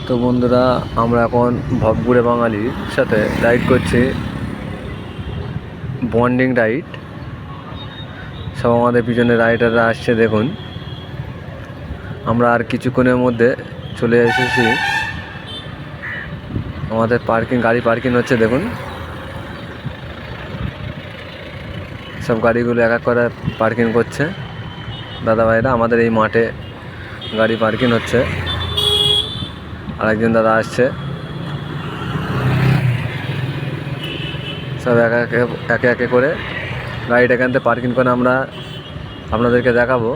তো বন্ধুরা, আমরা এখন ভবঘুরে বাঙালির সাথে রাইড করছি, বন্ডিং রাইড। সব আমাদের পিছনে রাইডাররা আসছে, দেখুন। আমরা আর কিছুক্ষণের মধ্যে চলে এসেছি। আমাদের গাড়ি পার্কিং হচ্ছে, দেখুন। সব গাড়িগুলো এক এক করে পার্কিং করছে দাদা ভাইরা। আমাদের এই মাঠে গাড়ি পার্কিং হচ্ছে। আরেকজন দাদা আসছে। সব একে একে করে গাড়িটা এখান থেকে পার্কিং করে আমরা আপনাদেরকে দেখাবো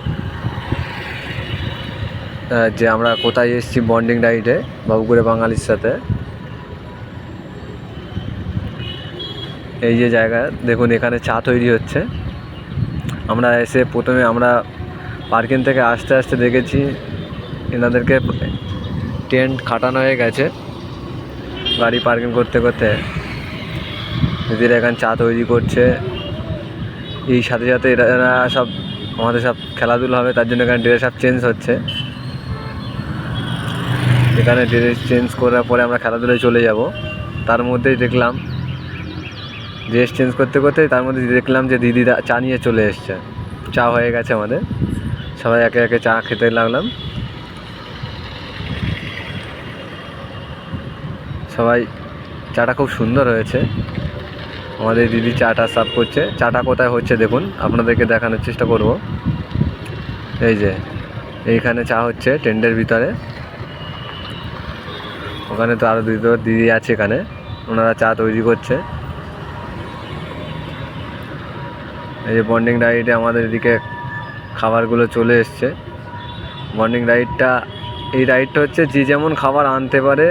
যে আমরা কোথায় এসেছি বন্ডিং রাইডে ভবঘুরে বাঙালির সাথে। এই যে জায়গা দেখুন, এখানে চা তৈরি হচ্ছে। আমরা এসে প্রথমে আমরা পার্কিং থেকে আস্তে আস্তে দেখেছি এনাদেরকে টেন্ট খাটানো হয়ে গেছে। গাড়ি পার্কিং করতে করতে দিদিরা এখানে চা তৈরি করছে। এই সাথে সাথে এরা সব আমাদের সব খেলাধুলা হবে, তার জন্য এখানে ড্রেস আপ চেঞ্জ হচ্ছে। এখানে ড্রেস চেঞ্জ করার পরে আমরা খেলাধুলায় চলে যাব। তার মধ্যেই দেখলাম ড্রেস চেঞ্জ করতে করতে তার মধ্যে দেখলাম যে দিদিরা চা নিয়ে চলে এসছে। চা হয়ে গেছে আমাদের, সবাই একে একে চা খেতে লাগলাম। সবাই চাটা খুব সুন্দর হয়েছে। আমাদের দিদি চাটা সার্ভ করছে। চাটা কোথায় হচ্ছে দেখুন, আপনাদেরকে দেখানোর চেষ্টা করব। এই যে এইখানে চা হচ্ছে টেন্টের ভিতরে। ওখানে তো আরও দিদি আছে, এখানে ওনারা চা তৈরি করছে। এই যে বন্ডিং রাইডে আমাদের এদিকে খাবারগুলো চলে এসছে। বন্ডিং এই রাইডটা হচ্ছে যে যেমন খাবার আনতে পারে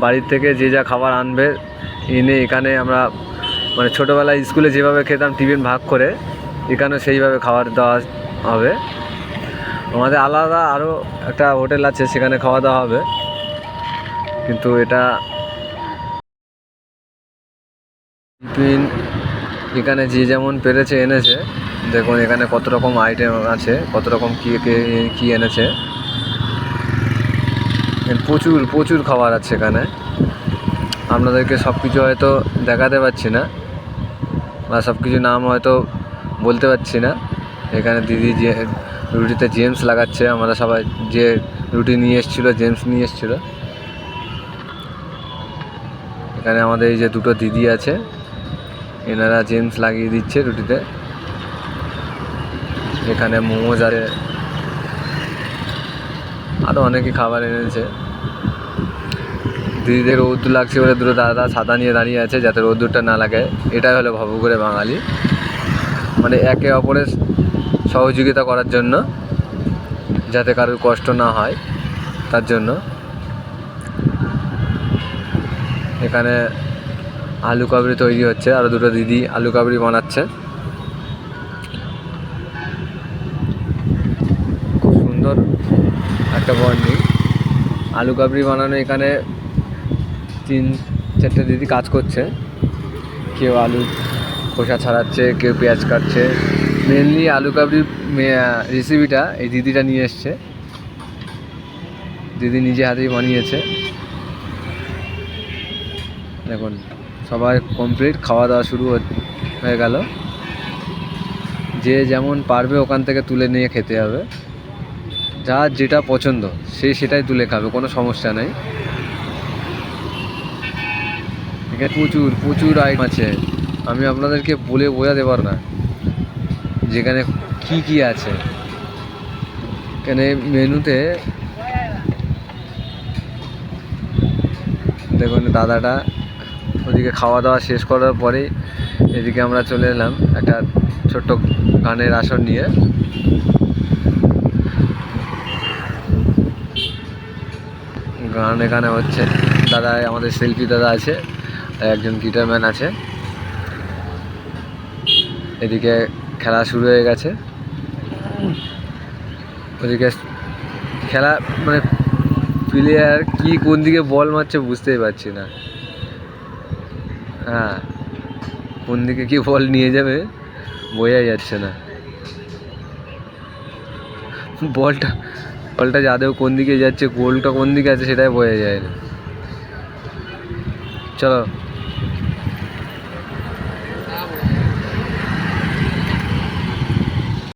বাড়ির থেকে, যে যা খাবার আনবে এনে এখানে আমরা মানে ছোটোবেলায় স্কুলে যেভাবে খেতাম টিফিন ভাগ করে, এখানে সেইভাবে খাবার দেওয়া হবে। আমাদের আলাদা আরও একটা হোটেল আছে, সেখানে খাওয়া দাওয়া হবে, কিন্তু এটা টিফিন এখানে যে যেমন পেরেছে এনেছে। দেখুন এখানে কত রকম আইটেম আছে, কত রকম কী এনেছে। প্রচুর প্রচুর খাবার আছে এখানে। আপনাদেরকে সব কিছু হয়তো দেখাতে পারছি না, বা সব কিছু নাম হয়তো বলতে পারছি না। এখানে দিদি যে রুটিতে জেমস লাগাচ্ছে, আমরা সবাই যে রুটি নিয়ে এসেছিলো জেমস নিয়ে এসেছিলো। এখানে আমাদের এই যে দুটো দিদি আছে, এনারা জেমস লাগিয়ে দিচ্ছে রুটিতে। এখানে মোমোজ আছে, আরও অনেকে খাবার এনেছে। দিদিদের রোদ্দুর লাগছে বলে দুটো দাদা ছাতা নিয়ে দাঁড়িয়ে আছে যাতে রোদ্দুরটা না লাগে। এটাই হলো ভবঘুরে বাঙালি, মানে একে অপরের সহযোগিতা করার জন্য, যাতে কারোর কষ্ট না হয় তার জন্য। এখানে আলু কাবলি তৈরি হচ্ছে, আরও দুটো দিদি আলু কাবলি বানাচ্ছে। খুব সুন্দর একটা বন্ডিং। আলু কাবলি বানানো এখানে 3-4টে দিদি কাজ করছে। কেউ আলু খোসা ছাড়াচ্ছে, কেউ পেঁয়াজ কাটছে। মেনলি আলু কাবলির রেসিপিটা এই দিদিটা নিয়ে এসছে। দিদি নিজে হাতেই বানিয়েছে। দেখুন সবাই কমপ্লিট, খাওয়া দাওয়া শুরু হয়ে গেল। যে যেমন পারবে ওখান থেকে তুলে নিয়ে খেতে হবে, যার যেটা পছন্দ সেটাই তুলে খাবে, কোনো সমস্যা নেই। এখানে প্রচুর প্রচুর আইটেম আছে, আমি আপনাদেরকে বলে বোঝাতে পারবো না যেখানে কি কি আছে। এখানে মেনুতে দেখুন দাদাটা ওদিকে খাওয়া দাওয়া শেষ করার পরেই এদিকে আমরা চলে এলাম একটা ছোট্ট গানের আসর নিয়ে। গান এখানে হচ্ছে। দাদা আমাদের শিল্পী দাদা আছে, একজন গিটারম্যান আছে। এদিকে খেলা শুরু হয়ে গেছে। ওদিকে খেলা মানে প্লেয়ার কি কোন দিকে বল মারছে বুঝতেই পারছি না। হ্যাঁ, কোন দিকে কি বল নিয়ে যাবে বোঝাই যাচ্ছে না। জলটা যাদেও কোন দিকে যাচ্ছে, গোলটা কোন দিকে আছে সেটাই বোঝা যায় না। চলো